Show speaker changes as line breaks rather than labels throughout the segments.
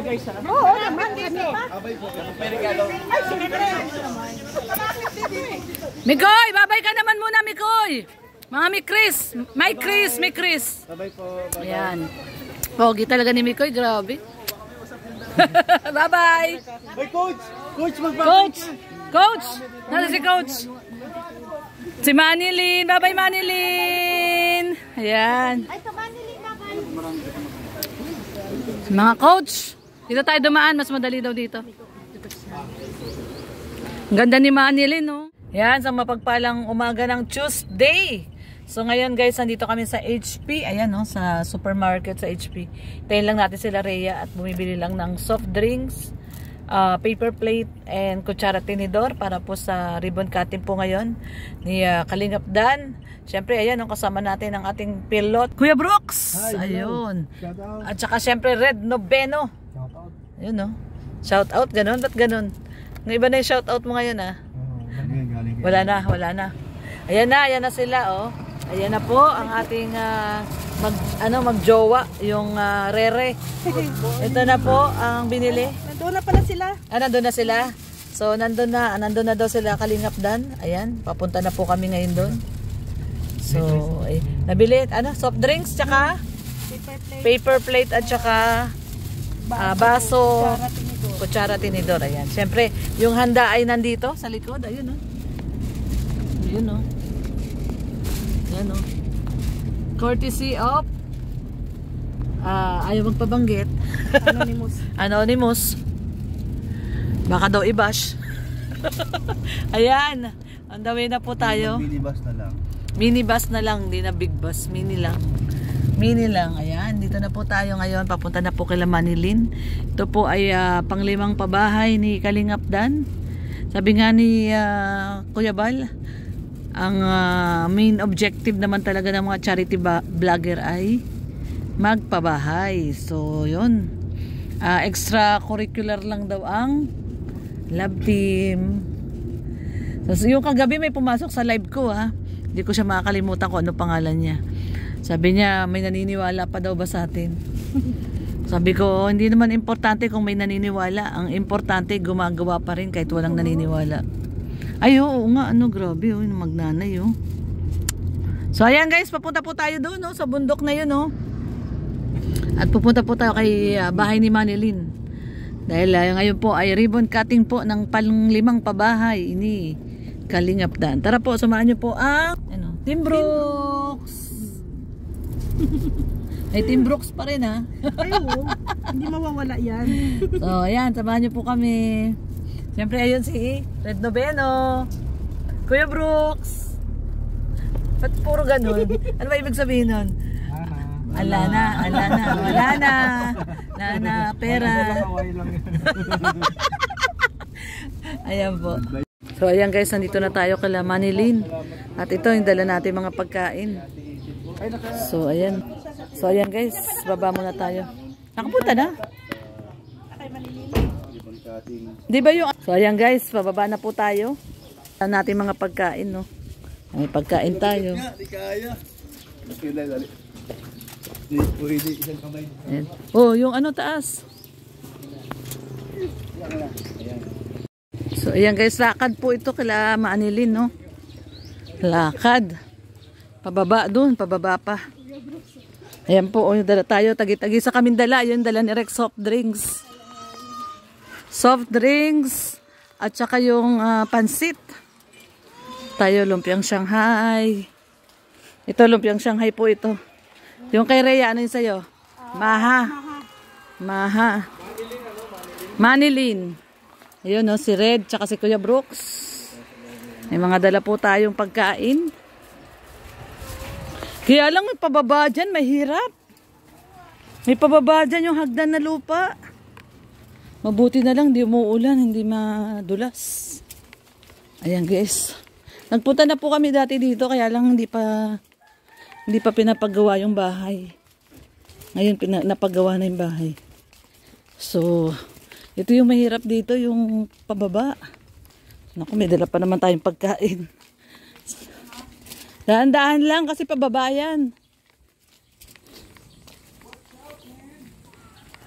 guys ha?
Oo naman, kami pa. Ay, sige na rin.
Mikoy, babay ka naman muna, Mikoy. Mga May Chris.
Babay po.
Ayan. Pogi talaga ni Mikoy, grabe. Bye-bye.
Hey, Coach! Coach, magpapay
Coach! Nasa si Coach? Si Manilyn. Bye-bye, Manilyn. Ayan.
Ay, sa Manilyn naman.
Mga coach, dito tayo dumaan. Mas madali daw dito. Ang ganda ni Manilyn, no? Yan, sa mapagpalang umaga ng Tuesday. So ngayon guys, nandito kami sa HP. Ayan, no, sa supermarket sa HP. Tayo lang natin sila Rhea at bumibili lang ng soft drinks, paper plate, and kutsara tinidor para po sa ribbon cutting po ngayon ni Kalingap Dan. Siyempre, ayan, no, kasama natin ang ating pilot, Kuya Brooks.
Hi,
ayun. At saka siyempre, Red Noveno. Ayun, no. Shout out, ganun. Ba't ganun? Ng iba na yung shout out mo ngayon, ah. Wala na. Ayan na sila, oh. Ayan na po ang ating magjowa, yung Rere. Ito na po ang binili.
Nandun na pala sila.
Nandun na sila. So nandun na daw sila Kalingap Dan. Ayan, papunta na po kami ngayon doon. So, nabili soft drinks tsaka paper plate at tsaka baso, kutsara tinidor. Ayan. Siyempre, yung handa ay nandito sa likod. Ayun, oh. Ayun, oh. Ayan, oh. Courtesy of ayaw magpabanggit. Anonymous. Baka daw i-bash. Ayan. On the way na po tayo.
Minibus na lang.
Minibus na lang. Hindi na big bus. Mini lang. Ayan. Dito na po tayo ngayon. Papunta na po kay Manilyn. Ito po ay panglimang pabahay ni Kalingap Dan. Sabi nga ni Kuya Bal, ang main objective naman talaga ng mga charity vlogger ay magpabahay. So yun, extracurricular lang daw ang love team. So yung kagabi may pumasok sa live ko, hindi ko siya makakalimutan kung ano pangalan niya. Sabi niya may naniniwala pa daw ba sa atin. Sabi ko hindi naman importante kung may naniniwala, ang importante gumagawa pa rin kahit walang naniniwala. Ay, oo nga, grabe, yung magnanay, oh. So, ayan guys, papunta po tayo doon, sa bundok na yun, At pupunta po tayo kay bahay ni Manilyn. Dahil ngayon po ay ribbon cutting po ng panglimang pabahay ni Kalingap Dan. Tara po, samahan niyo po ang Team Brooks. Ay, Team Brooks pa rin,
Ay, oo. Hindi mawawala yan.
So, ayan, samahan niyo po kami. Siyempre, ayun si Red Noveno, Kuya Brooks. Ba't puro ganun? Ano ba ibig sabihin nun? Wala na, pera. Ayan po. So, ayan guys, nandito na tayo kay Manilyn. At ito, yung dala natin mga pagkain. So, ayan. So, ayan guys, baba muna tayo. Nakapunta na? Di ba yung... So ayan guys, pababa na po tayo. Ayan natin mga pagkain, no. May pagkain tayo. Ayan. Oh, yung taas. So ayan guys, lakad po ito kila Manilyn, no. Lakad. Pababa dun, pababa pa. Ayan po, yung dala tayo, tagi-tagi sa kaming dala. Yung dala ni Rex soft drinks. Soft drinks at saka yung pansit. Tayo lumpiang Shanghai. Ito lumpiang Shanghai po ito. Yung kay Rhea, ano yun sa'yo? Maha. Manilyn. Ayun, no, si Red tsaka si Kuya Brooks. May mga dala po tayong pagkain. Kaya lang may pababa dyan, mahirap. May pababa dyan yung hagdan na lupa. Mabuti na lang, hindi umuulan, hindi madulas. Ayan guys. Nagpunta na po kami dati dito, kaya lang hindi pa pinapagawa yung bahay. Ngayon napagawa na yung bahay. So, ito yung mahirap dito, yung pababa. Naku, may dala pa naman tayong pagkain. Dahan-dahan lang kasi pababa yan.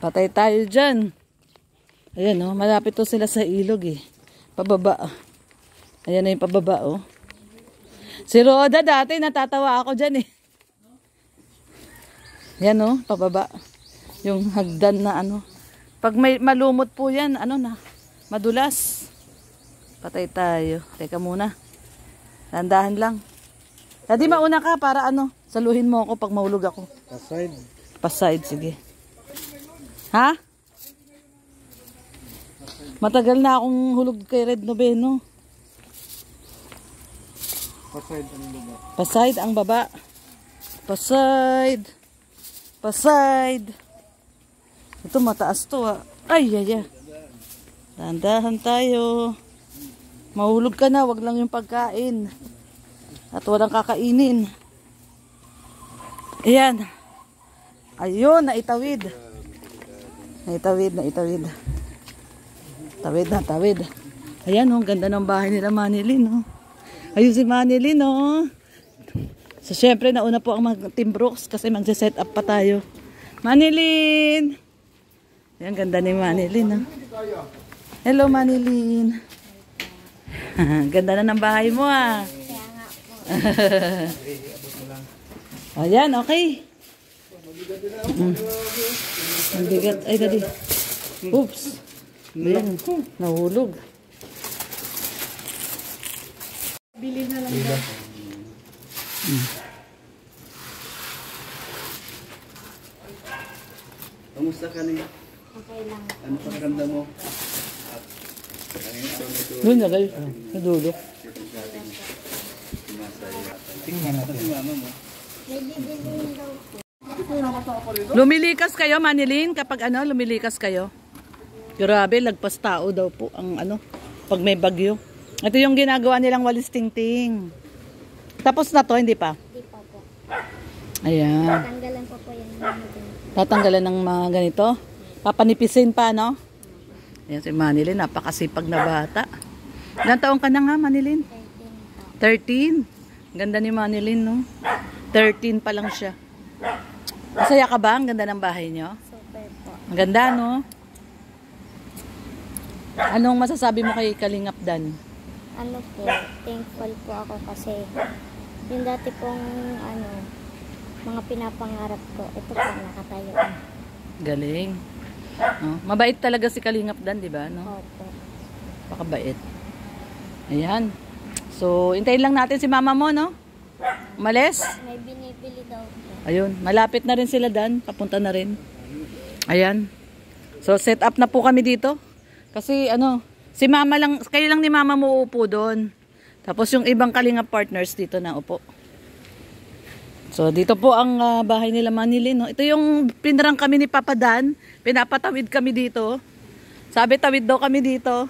Patay tayo dyan. Ayan oh, malapit to sila sa ilog eh. Pababa. Ayan na yung pababa oh. Si Roda dati natatawa ako dyan eh. Yan oh, pababa. Yung hagdan na ano. Pag may malumot po yan, ano na, madulas. Patay tayo. Teka muna. Landahan lang. Daddy, mauna ka para ano, saluhin mo ako pag mahulog ako.
Paside.
Paside, sige. Ha? Matagal na akong hulog kay Red Noveno.
Paside ang baba.
Paside ang baba. Paside. Paside. Ito mataas to ah. Ay, ay, ay. Dahan-dahan tayo. Mahulog ka na, wag lang yung pagkain. At walang kakainin. Ayan. Ayun, naitawid. Naitawid, naitawid. Tawid na, tawid. Ayan oh, ganda ng bahay nila Manilyn oh. Ayun si Manilyn oh. So syempre nauna po ang Team Brooks kasi magse-set up pa tayo. Manilyn. Ayan, ganda ni Manilyn oh. Hello Manilyn. Ganda na ng bahay mo ah. Ayan, okay. Ang bigat. Ay, dali. Oops. Ayan, nahulog.
Bili na lang daw.
Kamusta ka niya?
Okay lang.
Ano pakiramdam mo?
Doon na kayo. Nadulo.
Tingnan natin si mama mo.
May bibili daw po.
Lumilikas kayo, Manilyn, kapag ano, lumilikas kayo. Grabe, lagpas tao daw po ang ano, pag may bagyo. Ito yung ginagawa nilang walis tingting. Tapos na to, hindi pa?
Hindi pa po.
Ayan.
Tanggalan po po yan.
Tatanggalan ng mga ganito. Papanipisin pa, no? Ayan si Manilyn, napakasipag na bata. Ilang taong ka na nga, Manilyn? 13. Ganda ni Manilyn, no? 13 pa lang siya. Masaya ka ba? Ang ganda ng bahay nyo?
Super po.
Ang ganda, no? Anong masasabi mo kay Kalingap Dan?
Ano po, thankful po ako kasi yung dati pong ano, mga pinapangarap ko, ito po nakatayo na.
Galing. No? Mabait talaga si Kalingap Dan, di ba? No?
Opo.
Pakabait. Ayan. So, hintayin lang natin si mama mo, no? Umalis?
May binibili daw po.
Ayun. Malapit na rin sila, Dan. Papunta na rin. Ayan. So, set up na po kami dito. Kasi, ano, si mama lang, kayo lang ni mama mo uupo doon. Tapos, yung ibang Kalingap partners dito na upo. So, dito po ang bahay nila Manilyn, no? Ito yung pinarang kami ni Papa Dan. Pinapatawid kami dito. Sabi, tawid daw kami dito.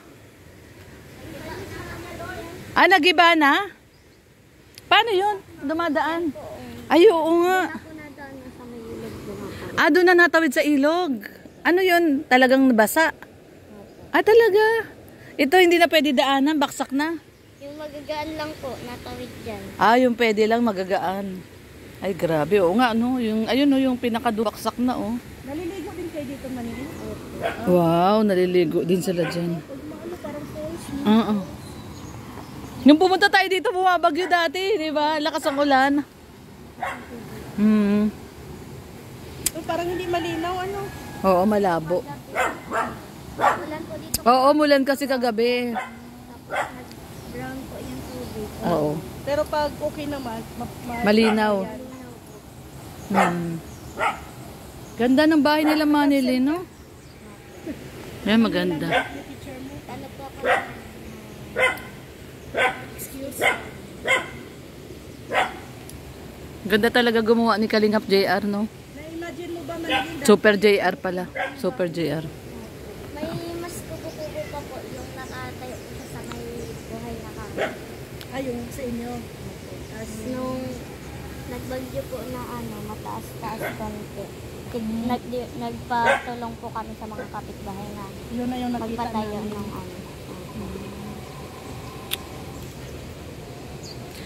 Ah, nagiba na? Paano yun? Dumadaan? Ay, oo nga.
Ako na doon sa may ilog dumating.
Ah, doon na natawid sa ilog. Ano yun? Talagang nabasa? Ah, talaga? Ito hindi na pwede daanan, baksak na.
Yung magagaan lang po, natawid dyan.
Ah, yung pwede lang magagaan. Ay, grabe. Oo nga, no? Yung, ayun, no? Yung pinakadubaksak na, oh.
Naliligo din kayo dito Manilyn?
Wow, naliligo din sila dyan. Oo. Yung pumunta tayo dito, bumabagyo dati, di ba? Lakas ang ulan.
Parang hindi malinaw, ano?
Oo, malabo.
Ulan po dito.
Oo, mulan kasi kagabi.
Tapos nag-brown po yung tubig.
Oo.
Pero pag okay naman,
Malinaw. Ganda ng bahay nila Manilyn, no? Yan, maganda.
Ano po ako na, excuse me.
Ganda talaga gumawa ni Kalingap JR, no?
Na-imagine mo ba Manilyn?
Super JR pala. Super JR.
May mas kukukubo pa po yung nakatayo siya sa may buhay na kami.
Ayun sa inyo.
Tapos nung nagbagyo po na ano, mataas-taas konti. Nagpatulong po kami sa mga kapitbahay na
Yun na yung nakita
magpatayo
namin.
ng ano.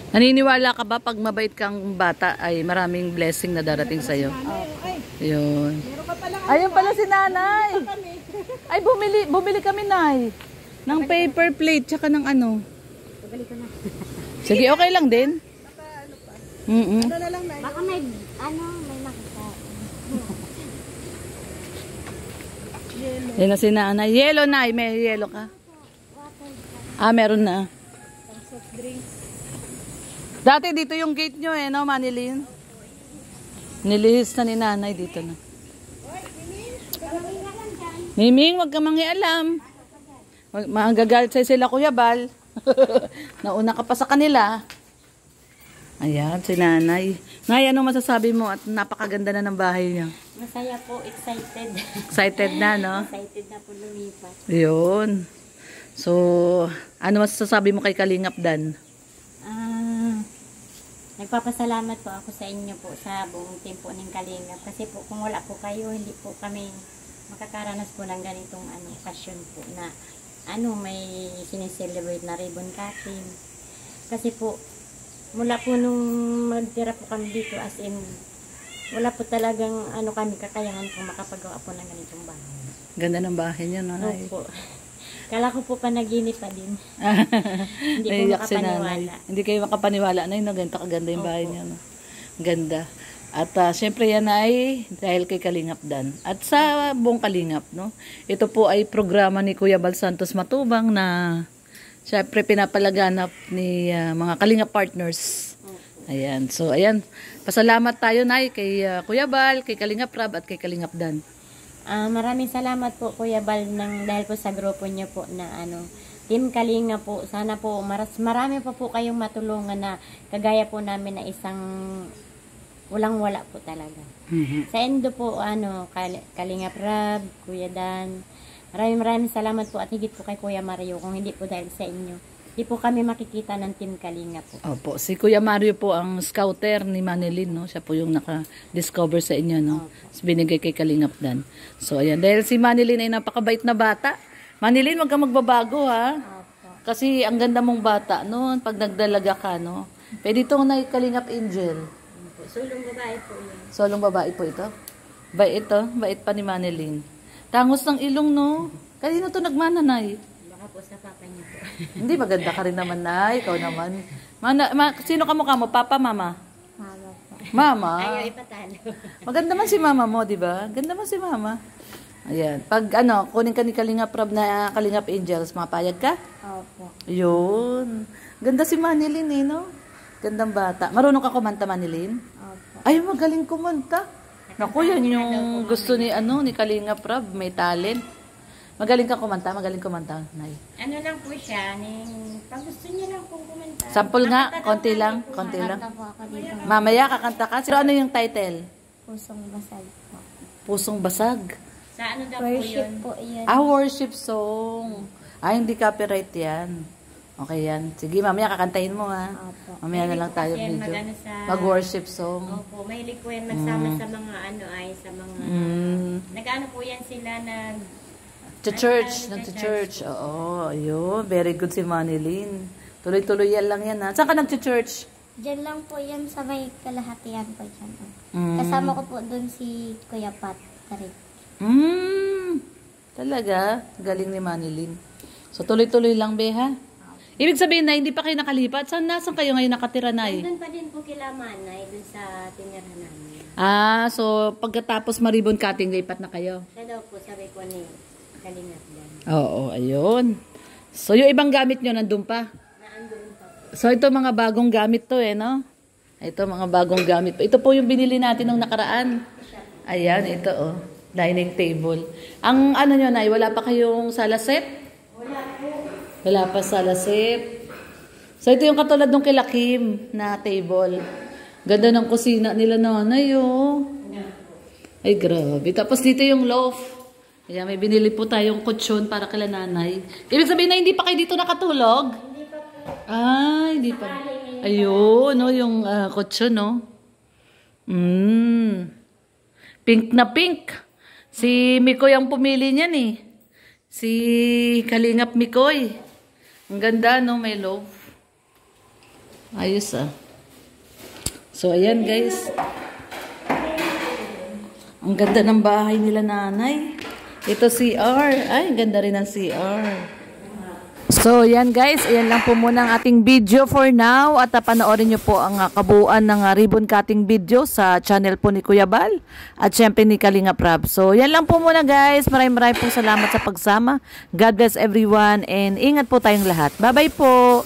Naniniwala ka ba pag mabait kang bata ay maraming blessing na darating sa'yo?
Ay,
Yun.
meron ka pala
Ayun pala si nanay.
kami.
Ay, bumili kami, Nay. Ng paper plate, tsaka ng ano.
Babalik ko na.
Sige, okay lang din.
Ano na lang na?
Baka may, may makita.
Yan na si Nanay. Yellow, Nay. May yellow ka? Ah, meron na.
Soft drinks.
Dati dito yung gate nyo no, Manilin? Nilihis na ni Nanay dito na. Miming, wag ka mangialam. Magagalit sa'yo sila, Kuya Bal. Nauna ka pa sa kanila. Ayan, si Nanay. Nay, anong masasabi mo at napakaganda na ng bahay niya?
Masaya po, excited.
Excited na, no?
Excited na po lumipat.
Yun. So, ano masasabi mo kay Kalingap Dan?
Nagpapasalamat po ako sa inyo po sa buong team po ng Kalingap. Kasi po kung wala po kayo, hindi po kami makakaranas po ng ganitong okasyon po na may sineselebrate na ribbon cutting. Kasi po, mula po nung magtira po kami dito as in, wala po talagang kami kakayahan po makapagawa po ng ganitong bahay.
Ganda ng bahay niya, no? Nay?
Opo. Kala ko po panaginip pa din. Hindi po
Naiyak si
makapaniwala.
Nanay. Hindi kayo makapaniwala na yun, ganito kaganda yung bahay niya. No? Ganda. At syempre yan ay dahil kay Kalingap Dan. At sa buong Kalingap, no? Ito po ay programa ni Kuya Bal Santos Matubang na syempre pinapalaganap ni mga Kalingap partners. Ayan. So, ayan. Pasalamat tayo, Nay, kay Kuya Bal, kay Kalingap Rab, at kay Kalingap Dan.
Maraming salamat po Kuya Bal dahil po sa grupo niyo po na Team Kalinga po. Sana po marami pa po kayong matulungan na kagaya po namin na isang walang-wala po talaga. Sa endo po Kalingap Rab, Kuya Dan. Maraming salamat po at higit po kay Kuya Mario. Kung hindi po dahil sa inyo, hindi po kami makikita ng Team Kalinga po. Opo,
si Kuya Mario po ang scouter ni Manilin, no? Siya po yung naka-discover sa inyo, no? Binigay kay Kalingap Dan. So, ayan. Dahil si Manilin ay napakabait na bata. Manilin, wag kang magbabago, ha?
Opo.
Kasi ang ganda mong bata, no? Pag nagdalaga ka, no? Pwede itong na Kalingap Angel.
Sulong babae po yun.
Solong babae po ito. Bait pa ni Manilin. Tangos ng ilong, no? Kanino to nagmananay?
Baka po sa papa niyo po.
Hindi, maganda ka rin naman, Nay. Ikaw naman. Sino ka mukha mo? Papa, Mama?
Mama po.
Mama?
Ayaw ipatalo.
Maganda man si Mama mo, di ba? Ganda man si Mama. Ayan. Pag kunin ka ni Kalingap Rab na Kalingap Angels, mapayag ka?
Opo.
Yun. Ganda si Manilin, eh, no? Gandang bata. Marunong ka kumanta, Manilin?
Opo.
Ay, magaling kumanta. Naku, yan yung gusto ni Kalingap Rab. May talent. Magaling ka kumanta, Nay.
Ano lang po siya, pag gusto niya lang pong kumanta.
Sample nga, konti lang.
Kakanta po ako dito.
Mamaya kakanta ka. So, ano yung title?
Pusong basag po.
Pusong Basag.
Sa ano daw
Worship
po yun?
Worship song. Hindi copyright yan. Okay yan. Sige, mamaya kakantahin mo, ha.
Opo.
Mamaya na lang tayo
Mahilig po
video.
kasi yan
Mag-worship song.
Opo, mahilig po yan magsama sa mga sa mga... Nag-ano po yan sila
Church. Nag-church. Oo, ayun. Very good si Manilin. Tuloy-tuloy yan lang yan, ha. Saan ka nag-church?
Diyan lang po yan sa may kalahatian po dyan. Kasama ko po doon si Kuya Pat Tarik.
Talaga? Galing ni Manilin. So, tuloy-tuloy lang, be, ha? Ibig sabihin na hindi pa kayo nakalipat? Nasaan kayo ngayon nakatira, Nay?
Doon pa din po kila Manay, doon sa tinirahan namin.
So pagkatapos ma-ribbon cutting, lipat na kayo?
Siya daw po, sabi ko ni Kalingap Dan.
Oo, ayun. So yung ibang gamit nyo nandun pa?
Naandun pa po.
So ito mga bagong gamit to, no? Ito mga bagong gamit po. Ito po yung binili natin nung nakaraan. Ayan, ito dining table. Ang nyo, Nay, wala pa kayong sala set? Wala pa sala set. So ito yung katulad ng kila Kim na table. Ganda ng kusina nila, Nanay, Ay, grabe. Tapos dito yung loaf. Ayan, may binili po tayong kutsyon para kila Nanay. Ibig sabihin na hindi pa kayo dito nakatulog?
Hindi pa po.
Hindi pa. Ayun, yung kutsyon, Pink na pink. Si Mikoy ang pumili niyan, Si Kalingap Mikoy. Ang ganda, may loaf. Ayos, So, ayan, guys. Ang ganda ng bahay nila, Nanay. Ito CR. Ay, ganda rin ng CR. So, yan guys. Ayan lang po muna ang ating video for now. At panoorin nyo po ang kabuuan ng ribbon cutting video sa channel po ni Kuya Bal. At syempre ni Kalinga Prab. So, yan lang po muna guys. Maraming pong salamat sa pagsama. God bless everyone. And ingat po tayong lahat. Bye-bye po.